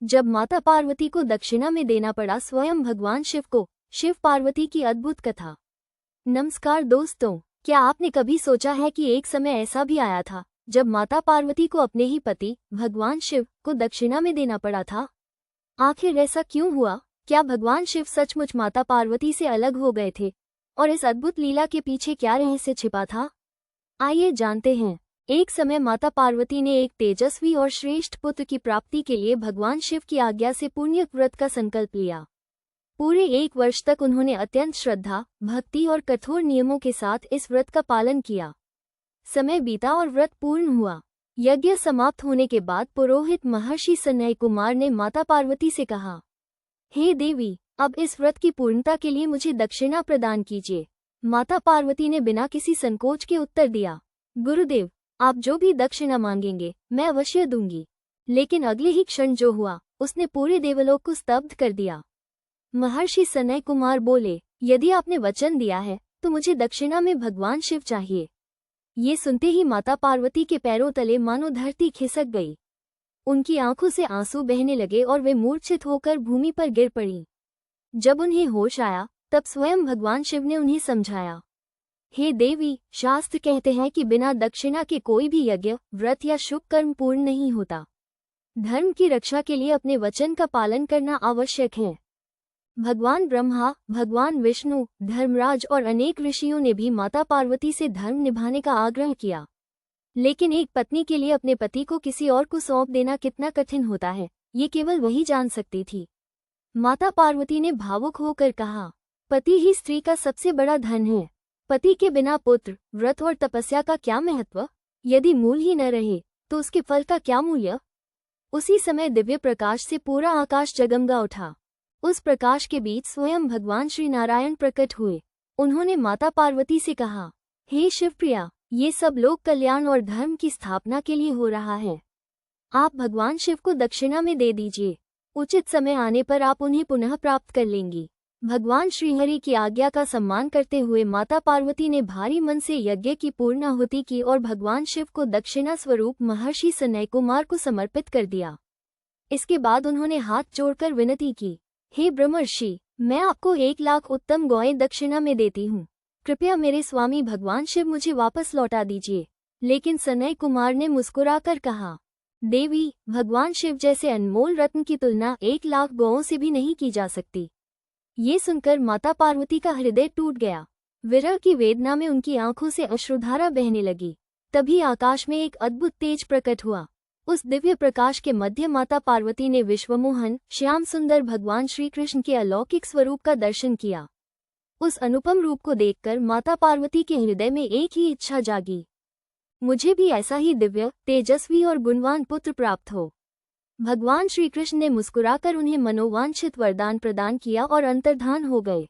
जब माता पार्वती को दक्षिणा में देना पड़ा स्वयं भगवान शिव को। शिव पार्वती की अद्भुत कथा। नमस्कार दोस्तों, क्या आपने कभी सोचा है कि एक समय ऐसा भी आया था जब माता पार्वती को अपने ही पति भगवान शिव को दक्षिणा में देना पड़ा था? आखिर ऐसा क्यों हुआ? क्या भगवान शिव सचमुच माता पार्वती से अलग हो गए थे और इस अद्भुत लीला के पीछे क्या रहस्य छिपा था? आइए जानते हैं। एक समय माता पार्वती ने एक तेजस्वी और श्रेष्ठ पुत्र की प्राप्ति के लिए भगवान शिव की आज्ञा से पुण्य व्रत का संकल्प लिया। पूरे 1 वर्ष तक उन्होंने अत्यंत श्रद्धा, भक्ति और कठोर नियमों के साथ इस व्रत का पालन किया। समय बीता और व्रत पूर्ण हुआ। यज्ञ समाप्त होने के बाद पुरोहित महर्षि सनय कुमार ने माता पार्वती से कहा, हे देवी, अब इस व्रत की पूर्णता के लिए मुझे दक्षिणा प्रदान कीजिए। माता पार्वती ने बिना किसी संकोच के उत्तर दिया, गुरुदेव, आप जो भी दक्षिणा मांगेंगे मैं अवश्य दूंगी। लेकिन अगले ही क्षण जो हुआ उसने पूरे देवलोक को स्तब्ध कर दिया। महर्षि सनय कुमार बोले, यदि आपने वचन दिया है तो मुझे दक्षिणा में भगवान शिव चाहिए। ये सुनते ही माता पार्वती के पैरों तले मानो धरती खिसक गई। उनकी आंखों से आंसू बहने लगे और वे मूर्छित होकर भूमि पर गिर पड़ी। जब उन्हें होश आया तब स्वयं भगवान शिव ने उन्हें समझाया, हे देवी, शास्त्र कहते हैं कि बिना दक्षिणा के कोई भी यज्ञ, व्रत या शुभ कर्म पूर्ण नहीं होता। धर्म की रक्षा के लिए अपने वचन का पालन करना आवश्यक है। भगवान ब्रह्मा, भगवान विष्णु, धर्मराज और अनेक ऋषियों ने भी माता पार्वती से धर्म निभाने का आग्रह किया। लेकिन एक पत्नी के लिए अपने पति को किसी और को सौंप देना कितना कठिन होता है, ये केवल वही जान सकती थी। माता पार्वती ने भावुक होकर कहा, पति ही स्त्री का सबसे बड़ा धन है। पति के बिना पुत्र, व्रत और तपस्या का क्या महत्व? यदि मूल ही न रहे तो उसके फल का क्या मूल्य? उसी समय दिव्य प्रकाश से पूरा आकाश जगमगा उठा। उस प्रकाश के बीच स्वयं भगवान श्री नारायण प्रकट हुए। उन्होंने माता पार्वती से कहा, हे शिवप्रिया, ये सब लोक कल्याण और धर्म की स्थापना के लिए हो रहा है। आप भगवान शिव को दक्षिणा में दे दीजिए। उचित समय आने पर आप उन्हें पुनः प्राप्त कर लेंगी। भगवान श्रीहरि की आज्ञा का सम्मान करते हुए माता पार्वती ने भारी मन से यज्ञ की पूर्णाहुति की और भगवान शिव को दक्षिणा स्वरूप महर्षि सनय कुमार को समर्पित कर दिया। इसके बाद उन्होंने हाथ जोड़कर विनती की, हे ब्रह्मर्षि, मैं आपको 1 लाख उत्तम गौएं दक्षिणा में देती हूँ। कृपया मेरे स्वामी भगवान शिव मुझे वापस लौटा दीजिए। लेकिन सनय कुमार ने मुस्कुराकर कहा, देवी, भगवान शिव जैसे अनमोल रत्न की तुलना 1 लाख गौओं से भी नहीं की जा सकती। ये सुनकर माता पार्वती का हृदय टूट गया। विरह की वेदना में उनकी आंखों से अश्रुधारा बहने लगी। तभी आकाश में एक अद्भुत तेज प्रकट हुआ। उस दिव्य प्रकाश के मध्य माता पार्वती ने विश्वमोहन, श्याम सुंदर भगवान श्री कृष्ण के अलौकिक स्वरूप का दर्शन किया। उस अनुपम रूप को देखकर माता पार्वती के हृदय में एक ही इच्छा जागी, मुझे भी ऐसा ही दिव्य, तेजस्वी और गुणवान पुत्र प्राप्त हो। भगवान श्री कृष्ण ने मुस्कुराकर उन्हें मनोवांछित वरदान प्रदान किया और अंतर्धान हो गए।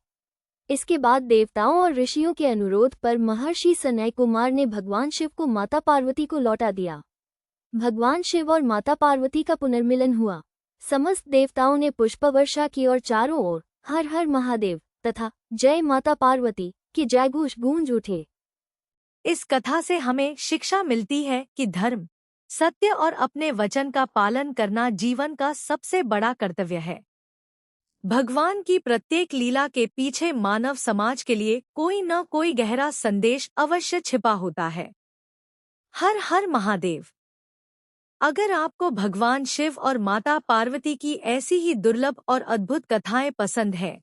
इसके बाद देवताओं और ऋषियों के अनुरोध पर महर्षि सनय कुमार ने भगवान शिव को माता पार्वती को लौटा दिया। भगवान शिव और माता पार्वती का पुनर्मिलन हुआ। समस्त देवताओं ने पुष्पवर्षा की और चारों ओर हर हर महादेव तथा जय माता पार्वती के जयघोष गूंज उठे। इस कथा से हमें शिक्षा मिलती है कि धर्म, सत्य और अपने वचन का पालन करना जीवन का सबसे बड़ा कर्तव्य है। भगवान की प्रत्येक लीला के पीछे मानव समाज के लिए कोई न कोई गहरा संदेश अवश्य छिपा होता है। हर हर महादेव। अगर आपको भगवान शिव और माता पार्वती की ऐसी ही दुर्लभ और अद्भुत कथाएं पसंद है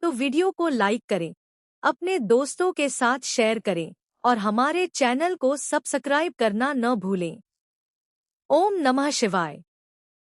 तो वीडियो को लाइक करें, अपने दोस्तों के साथ शेयर करें और हमारे चैनल को सब्सक्राइब करना न भूलें। ओम नमः शिवाय।